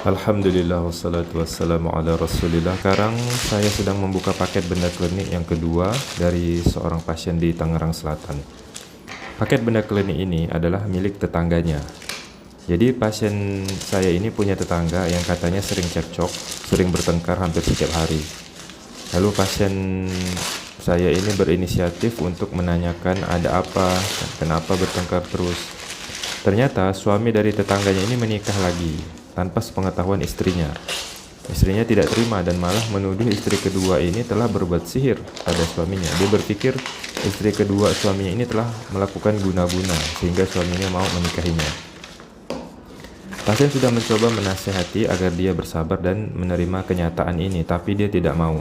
Alhamdulillah wassalatu wassalamu ala rasulillah. Sekarang saya sedang membuka paket benda klinik yang kedua dari seorang pasien di Tangerang Selatan. Paket benda klinik ini adalah milik tetangganya. Jadi pasien saya ini punya tetangga yang katanya sering cekcok, sering bertengkar hampir setiap hari. Lalu pasien saya ini berinisiatif untuk menanyakan ada apa, kenapa bertengkar terus. Ternyata suami dari tetangganya ini menikah lagi tanpa sepengetahuan istrinya. Istrinya tidak terima dan malah menuduh istri kedua ini telah berbuat sihir pada suaminya. Dia berpikir istri kedua suaminya ini telah melakukan guna-guna sehingga suaminya mau menikahinya. Pasien sudah mencoba menasihati agar dia bersabar dan menerima kenyataan ini, tapi dia tidak mau.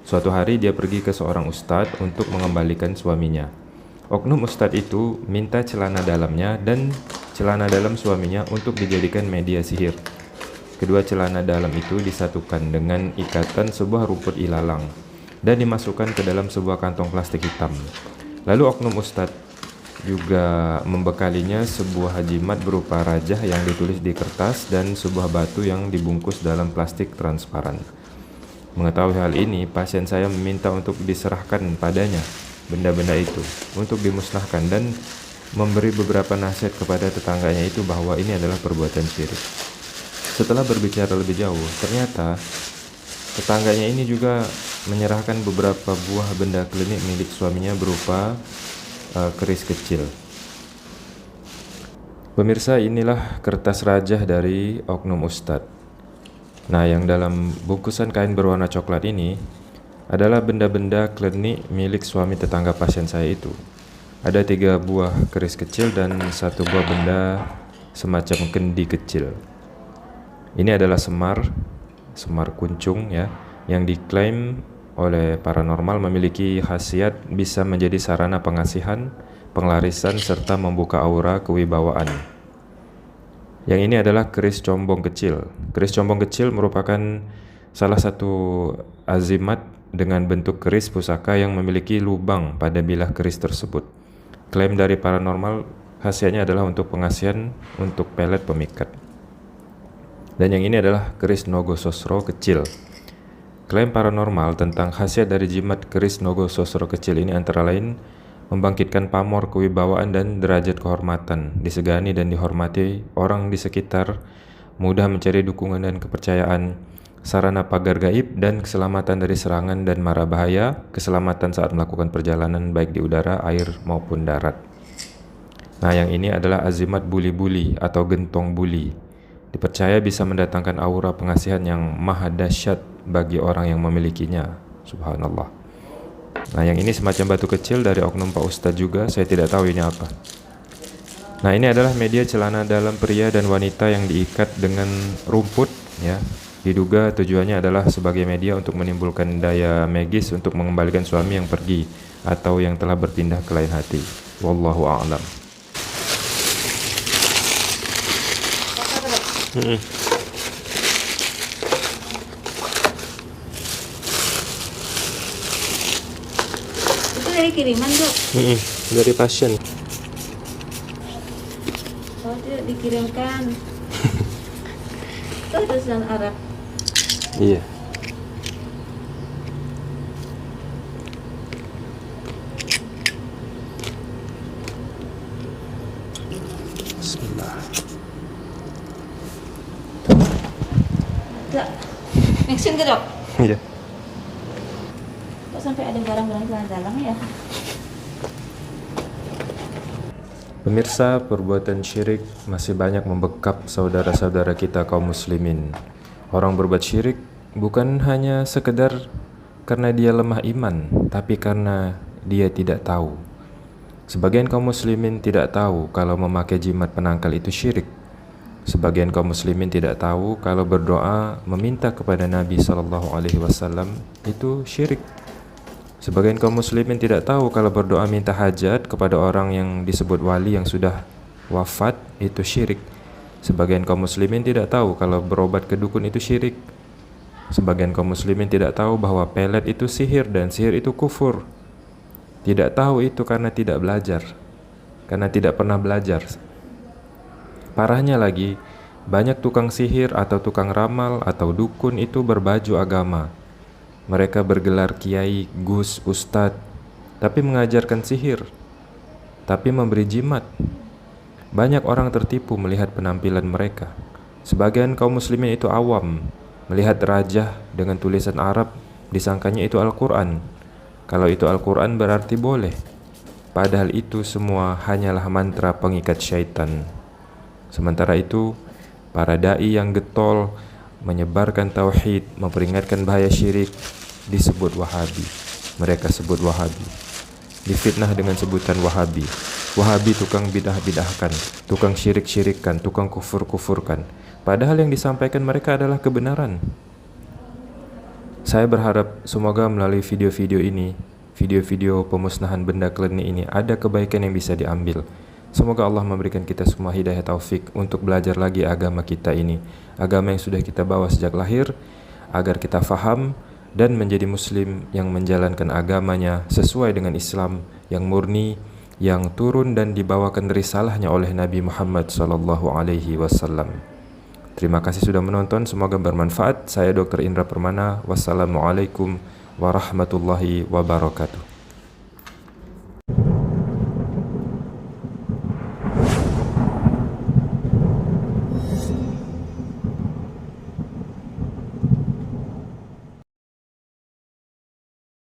Suatu hari dia pergi ke seorang ustadz untuk mengembalikan suaminya. Oknum ustadz itu minta celana dalamnya dan celana dalam suaminya untuk dijadikan media sihir. Kedua celana dalam itu disatukan dengan ikatan sebuah rumput ilalang dan dimasukkan ke dalam sebuah kantong plastik hitam. Lalu oknum ustadz juga membekalinya sebuah jimat berupa rajah yang ditulis di kertas dan sebuah batu yang dibungkus dalam plastik transparan. Mengetahui hal ini, pasien saya meminta untuk diserahkan padanya benda-benda itu untuk dimusnahkan dan memberi beberapa nasihat kepada tetangganya itu bahwa ini adalah perbuatan syirik. Setelah berbicara lebih jauh, ternyata tetangganya ini juga menyerahkan beberapa buah benda klinik milik suaminya berupa keris kecil. Pemirsa, inilah kertas rajah dari oknum ustadz. Nah, yang dalam bungkusan kain berwarna coklat ini adalah benda-benda klinik milik suami tetangga pasien saya itu. Ada 3 buah keris kecil dan 1 buah benda semacam kendi kecil. Ini adalah semar kuncung ya, yang diklaim oleh paranormal memiliki khasiat bisa menjadi sarana pengasihan, penglarisan, serta membuka aura kewibawaan. Yang ini adalah keris combong kecil. Keris combong kecil merupakan salah satu azimat dengan bentuk keris pusaka yang memiliki lubang pada bilah keris tersebut. Klaim dari paranormal khasiatnya adalah untuk pengasihan untuk pelet pemikat. Dan yang ini adalah keris Nogososro kecil. Klaim paranormal tentang khasiat dari jimat keris Nogososro kecil ini antara lain membangkitkan pamor kewibawaan dan derajat kehormatan, disegani dan dihormati orang di sekitar, mudah mencari dukungan dan kepercayaan, sarana pagar gaib dan keselamatan dari serangan dan mara bahaya, keselamatan saat melakukan perjalanan baik di udara, air maupun darat. Nah, yang ini adalah azimat buli-buli atau gentong buli. Dipercaya bisa mendatangkan aura pengasihan yang maha dahsyat bagi orang yang memilikinya. Subhanallah. Nah, yang ini semacam batu kecil dari oknum Pak Ustadz juga, saya tidak tahu ini apa. Nah, ini adalah media celana dalam pria dan wanita yang diikat dengan rumput ya. Diduga tujuannya adalah sebagai media untuk menimbulkan daya magis untuk mengembalikan suami yang pergi atau yang telah berpindah ke lain hati. Wallahu a'lam. Itu dari kiriman, Dok? Dari pasien. Oh, tidak dikirimkan. Itu tulisan Arab. Iya. Bismillah. Enggak. Mixin ke, Dok? Iya. Kok sampai ada barang-barang celana dalam ya? Pemirsa, perbuatan syirik masih banyak membekap saudara-saudara kita kaum muslimin. Orang berbuat syirik bukan hanya sekedar karena dia lemah iman, tapi karena dia tidak tahu. Sebagian kaum muslimin tidak tahu kalau memakai jimat penangkal itu syirik. Sebagian kaum muslimin tidak tahu kalau berdoa meminta kepada Nabi SAW itu syirik. Sebagian kaum muslimin tidak tahu kalau berdoa minta hajat kepada orang yang disebut wali yang sudah wafat itu syirik. Sebagian kaum muslimin tidak tahu kalau berobat ke dukun itu syirik. Sebagian kaum muslimin tidak tahu bahwa pelet itu sihir dan sihir itu kufur. Tidak tahu itu karena tidak belajar, karena tidak pernah belajar. Parahnya lagi, Banyak tukang sihir atau tukang ramal atau dukun itu berbaju agama. Mereka bergelar kiai, gus, ustadz, tapi mengajarkan sihir, tapi memberi jimat. Banyak orang tertipu melihat penampilan mereka. Sebagian kaum muslimin itu awam, melihat rajah dengan tulisan Arab, disangkanya itu Al-Quran. Kalau itu Al-Quran berarti boleh. Padahal itu semua hanyalah mantra pengikat syaitan. Sementara itu, para da'i yang getol menyebarkan tauhid, memperingatkan bahaya syirik, disebut Wahabi. Mereka sebut Wahabi. Difitnah dengan sebutan Wahabi. Wahabi tukang bidah-bidahkan, tukang syirik-syirikkan, tukang kufur-kufurkan. Padahal yang disampaikan mereka adalah kebenaran. Saya berharap semoga melalui video-video ini, video-video pemusnahan benda klenik ini, ada kebaikan yang bisa diambil. Semoga Allah memberikan kita semua hidayah taufik untuk belajar lagi agama kita ini, agama yang sudah kita bawa sejak lahir, agar kita faham dan menjadi muslim yang menjalankan agamanya sesuai dengan Islam yang murni, yang turun dan dibawakan risalahnya oleh Nabi Muhammad SAW. Terima kasih sudah menonton, semoga bermanfaat. Saya Dr. Indra Permana. Wassalamualaikum warahmatullahi wabarakatuh.